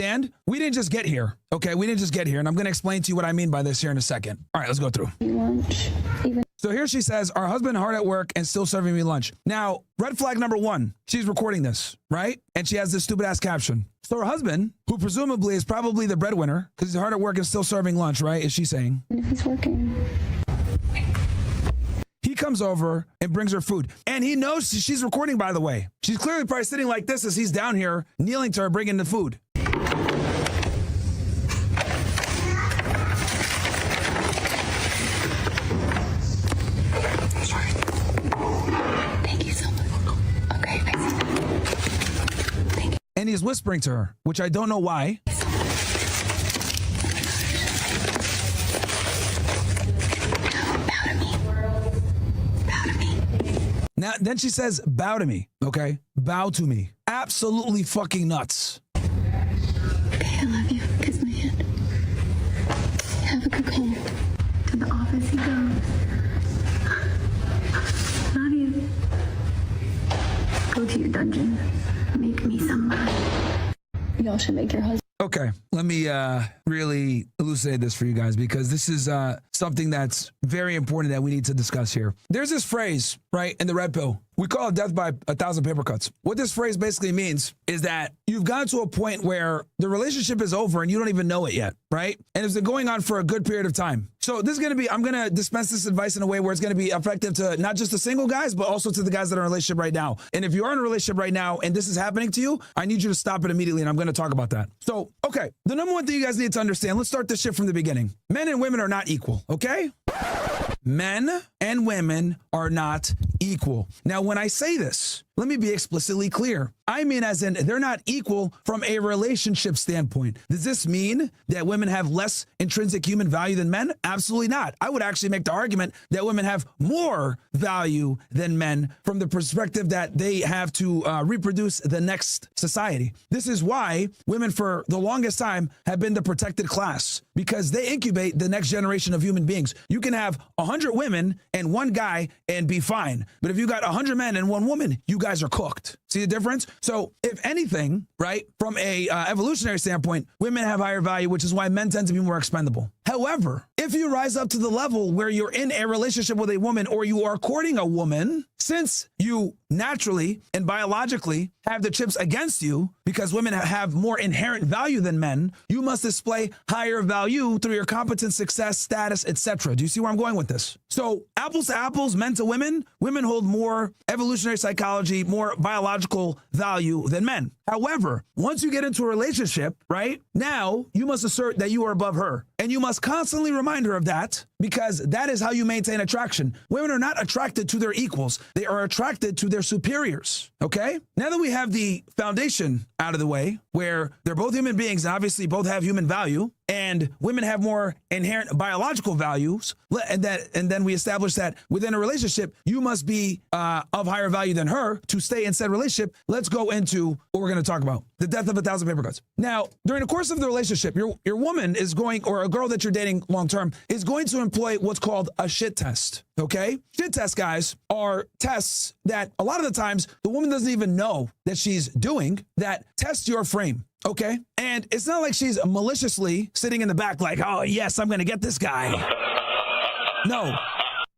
And we didn't just get here, okay? We didn't just get here, and I'm going to explain to you what I mean by this here in a second. All right, let's go through. Lunch, even. So here she says, our husband hard at work and still serving me lunch. Now, red flag number one, she's recording this, right? And she has this stupid ass caption. So her husband, who presumably is probably the breadwinner, because he's hard at work and still serving lunch, right? Is she saying? If he's working. He comes over and brings her food. And he knows she's recording, by the way. She's clearly probably sitting like this as he's down here, kneeling to her, bringing the food. Thank you so much. Okay, I see that. Thank you. And he's whispering to her, which I don't know why. Bow to me. Bow to me. Now, then she says, bow to me, okay? Bow to me. Absolutely fucking nuts. Okay, I love you. Kiss my hand. Have a good call. To the office he goes. Love you. Go to your dungeon. Make me some money. Y'all should make your husband. Okay, let me really elucidate this for you guys, because this is something that's very important that we need to discuss here. There's this phrase, right, in the red pill. We call it death by 1,000 paper cuts. What this phrase basically means is that you've gotten to a point where the relationship is over and you don't even know it yet, right? And it's been going on for a good period of time. So this is going to be, I'm going to dispense this advice in a way where it's going to be effective to not just the single guys, but also to the guys that are in a relationship right now. And if you are in a relationship right now and this is happening to you, I need you to stop it immediately. And I'm going to talk about that. So, okay, the number one thing you guys need to understand, let's start this shit from the beginning. Men and women are not equal, okay? Men and women are not equal. Now, when I say this, let me be explicitly clear. I mean, as in, they're not equal from a relationship standpoint. Does this mean that women have less intrinsic human value than men? Absolutely not. I would actually make the argument that women have more value than men from the perspective that they have to reproduce the next society. This is why women for the longest time have been the protected class, because they incubate the next generation of human beings. You can have 100 women and one guy and be fine. But if you got 100 men and one woman, you guys are cooked. See the difference? So if anything, right, from a evolutionary standpoint, women have higher value, which is why men tend to be more expendable. However, if you rise up to the level where you're in a relationship with a woman or you are courting a woman, since you naturally and biologically have the chips against you because women have more inherent value than men, you must display higher value through your competence, success, status, etc. Do you see where I'm going with this? So apples to apples, men to women, women hold more evolutionary psychology, more biological value than men. However, once you get into a relationship, right, now you must assert that you are above her. And you must constantly remind her of that, because that is how you maintain attraction. Women are not attracted to their equals. They are attracted to their superiors, okay? Now that we have the foundation out of the way, where they're both human beings and obviously both have human value, and women have more inherent biological values, and then we establish that within a relationship, you must be of higher value than her to stay in said relationship. Let's go into what we're going to talk about, the death of 1,000 paper cuts. Now, during the course of the relationship, your woman is going, or a girl that you're dating long-term, is going to employ what's called a shit test, okay? Shit tests, guys, are tests that a lot of the times the woman doesn't even know that she's doing, that test your frame. Okay. And it's not like she's maliciously sitting in the back like, oh, yes, I'm going to get this guy. No.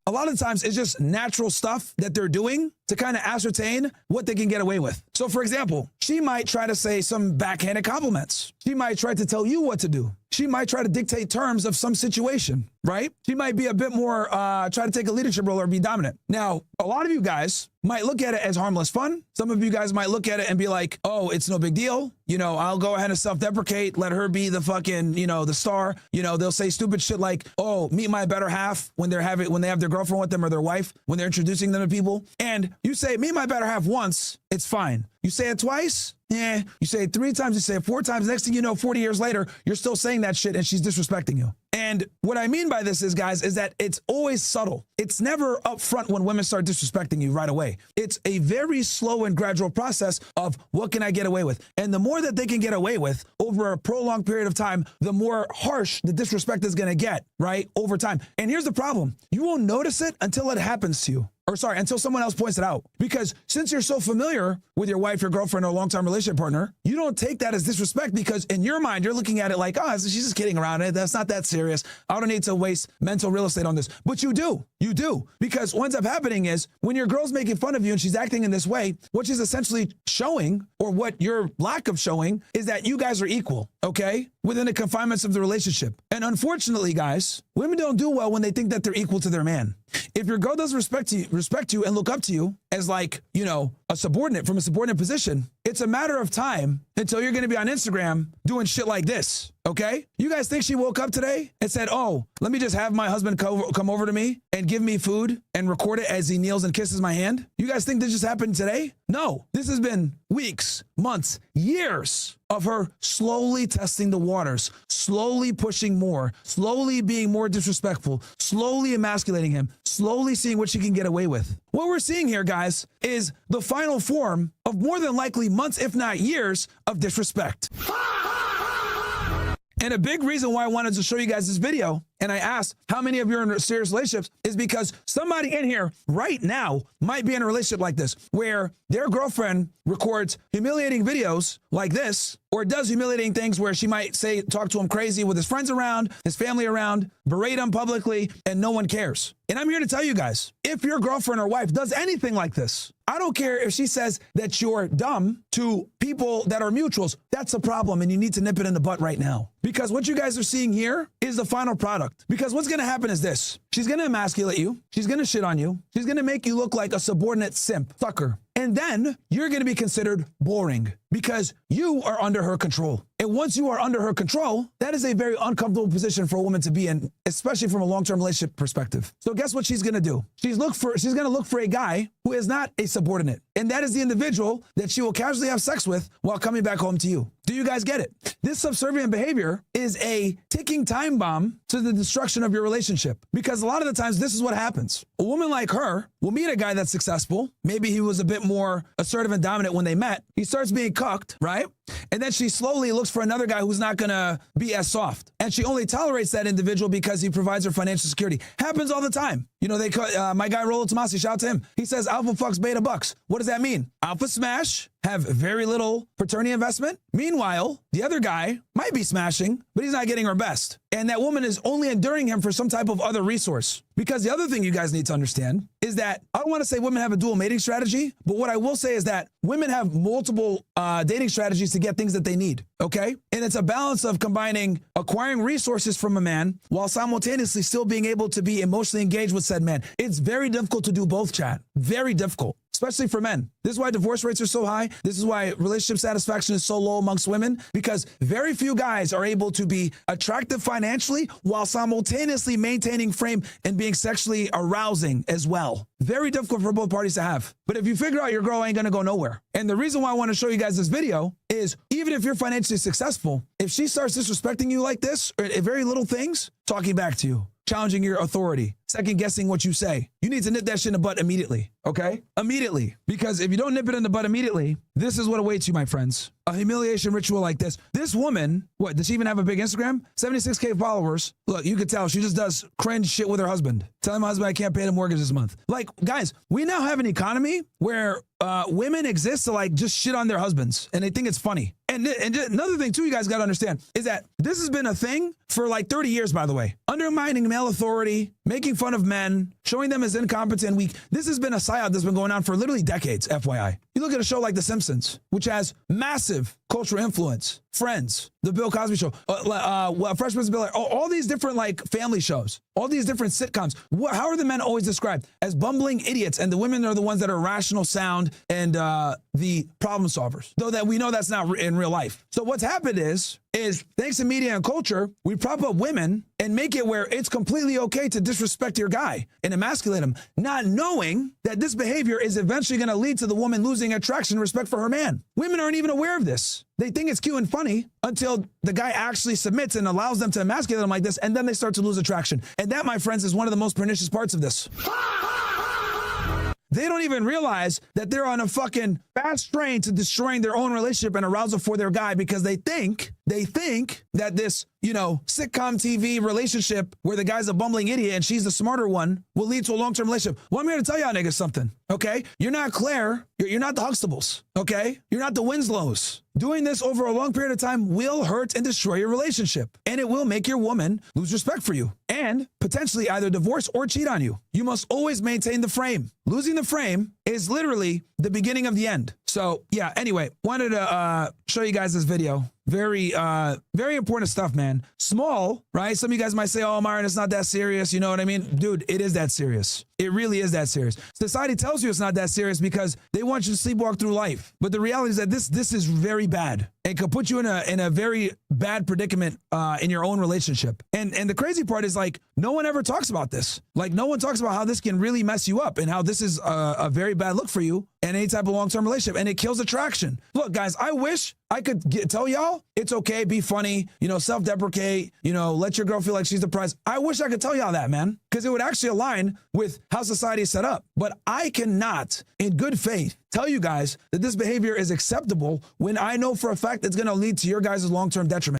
A lot of the times it's just natural stuff that they're doing to kind of ascertain what they can get away with. So, for example, she might try to say some backhanded compliments. She might try to tell you what to do. She might try to dictate terms of some situation, right? She might be a bit more, try to take a leadership role or be dominant. Now, a lot of you guys might look at it as harmless fun. Some of you guys might look at it and be like, oh, it's no big deal. You know, I'll go ahead and self-deprecate, let her be the fucking, you know, the star. You know, they'll say stupid shit like, oh, meet my better half when they have their girlfriend with them or their wife, when they're introducing them to people. And you say, meet my better half once, it's fine. You say it twice, yeah. You say it 3 times, you say it 4 times. Next thing you know, 40 years later, you're still saying that shit and she's disrespecting you. And what I mean by this is, guys, is that it's always subtle. It's never upfront when women start disrespecting you right away. It's a very slow and gradual process of what can I get away with? And the more that they can get away with over a prolonged period of time, the more harsh the disrespect is going to get, right, over time. And here's the problem. You won't notice it until it happens to you. until someone else points it out. Because since you're so familiar with your wife, your girlfriend, or long-term relationship partner, you don't take that as disrespect because in your mind, you're looking at it like, oh, she's just kidding around. That's not that serious. I don't need to waste mental real estate on this. But you do. You do. Because what ends up happening is when your girl's making fun of you and she's acting in this way, what she's essentially showing, or what your lack of showing, is that you guys are equal, okay? Within the confinements of the relationship. And unfortunately, guys, women don't do well when they think that they're equal to their man. If your girl doesn't respect you and look up to you as like, you know, a subordinate from a subordinate position, it's a matter of time until you're going to be on Instagram doing shit like this. Okay? You guys think she woke up today and said, oh, let me just have my husband come over to me and give me food and record it as he kneels and kisses my hand? You guys think this just happened today? No, this has been weeks, months, years of her slowly testing the waters, slowly pushing more, slowly being more disrespectful, slowly emasculating him, slowly seeing what she can get away with. What we're seeing here, guys, is the final form of more than likely months, if not years, of disrespect. And a big reason why I wanted to show you guys this video, and I asked how many of you are in serious relationships, is because somebody in here right now might be in a relationship like this, where their girlfriend records humiliating videos like this, or does humiliating things where she might talk to him crazy with his friends around, his family around, berate him publicly, and no one cares. And I'm here to tell you guys, if your girlfriend or wife does anything like this, I don't care if she says that you're dumb to people that are mutuals. That's a problem, and you need to nip it in the butt right now. Because what you guys are seeing here is the final product. Because what's going to happen is this. She's going to emasculate you. She's going to shit on you. She's going to make you look like a subordinate simp, sucker. And then you're going to be considered boring because you are under her control. And once you are under her control, that is a very uncomfortable position for a woman to be in, especially from a long-term relationship perspective. So guess what she's going to do? She's going to look for a guy who is not a subordinate. And that is the individual that she will casually have sex with while coming back home to you. Do you guys get it? This subservient behavior is a ticking time bomb to the destruction of your relationship. Because a lot of the times, this is what happens. A woman like her will meet a guy that's successful. Maybe he was a bit more assertive and dominant when they met. He starts being cucked, right? And then she slowly looks for another guy who's not going to be as soft. And she only tolerates that individual because he provides her financial security. Happens all the time. You know, my guy Rolo Tomasi, shout out to him. He says alpha fucks beta bucks. What does that mean? Alpha smash, have very little paternity investment. Meanwhile, the other guy might be smashing, but he's not getting her best. And that woman is only enduring him for some type of other resource. Because the other thing you guys need to understand is that I don't want to say women have a dual mating strategy, but what I will say is that women have multiple dating strategies to get things that they need, okay? And it's a balance of combining acquiring resources from a man while simultaneously still being able to be emotionally engaged with said man. It's very difficult to do both, chat. Very difficult. Especially for men. This is why divorce rates are so high. This is why relationship satisfaction is so low amongst women, because very few guys are able to be attractive financially while simultaneously maintaining frame and being sexually arousing as well. Very difficult for both parties to have. But if you figure out your girl ain't gonna go nowhere. And the reason why I want to show you guys this video is even if you're financially successful, if she starts disrespecting you like this, or at very little things, talking back to you, challenging your authority, second guessing what you say, you need to nip that shit in the butt immediately, okay? Immediately. Because if you don't nip it in the butt immediately, this is what awaits you, my friends. A humiliation ritual like this. This woman, what, does she even have a big Instagram? 76K followers. Look, you could tell she just does cringe shit with her husband. Telling my husband I can't pay the mortgage this month. Like, guys, we now have an economy where women exist to like just shit on their husbands and they think it's funny. And another thing too, you guys got to understand is that this has been a thing for like 30 years, by the way. Undermining male authority, making fun of men, showing them as incompetent and weak. This has been a psyop that's been going on for literally decades, FYI. You look at a show like The Simpsons, which has massive cultural influence. Friends, The Bill Cosby Show, Fresh Prince of Bel-Air, all these different like family shows, all these different sitcoms. How are the men always described? As bumbling idiots, and the women are the ones that are rational, sound, and the problem solvers. Though that we know that's not in real life. So what's happened is thanks to media and culture, we prop up women and make it where it's completely okay to disrespect your guy and emasculate him, not knowing that this behavior is eventually going to lead to the woman losing attraction and respect for her man. Women aren't even aware of this. They think it's cute and funny until the guy actually submits and allows them to emasculate them like this, and then they start to lose attraction. And that, my friends, is one of the most pernicious parts of this. They don't even realize that they're on a fucking fast train to destroying their own relationship and arousal for their guy because they think that this, sitcom TV relationship where the guy's a bumbling idiot and she's the smarter one will lead to a long-term relationship. Well, I'm here to tell y'all niggas something, okay? You're not Claire. You're not the Huxtables, okay? You're not the Winslows. Doing this over a long period of time will hurt and destroy your relationship. And it will make your woman lose respect for you and potentially either divorce or cheat on you. You must always maintain the frame. Losing the frame is literally the beginning of the end. So yeah, anyway, wanted to show you guys this video. Very important stuff, man. Small, right? Some of you guys might say, oh, Myron, it's not that serious. You know what I mean? Dude, it is that serious. It really is that serious. Society tells you it's not that serious because they want you to sleepwalk through life. But the reality is that this is very bad. It could put you in a very bad predicament in your own relationship. And the crazy part is like, no one ever talks about this. Like no one talks about how this can really mess you up and how this is a very bad look for you in any type of long-term relationship. And it kills attraction. Look, guys, I wish I could tell y'all it's okay, be funny, self-deprecate, let your girl feel like she's the prize. I wish I could tell y'all that, man, because it would actually align with how society is set up. But I cannot, in good faith, tell you guys that this behavior is acceptable when I know for a fact it's going to lead to your guys' long-term detriment.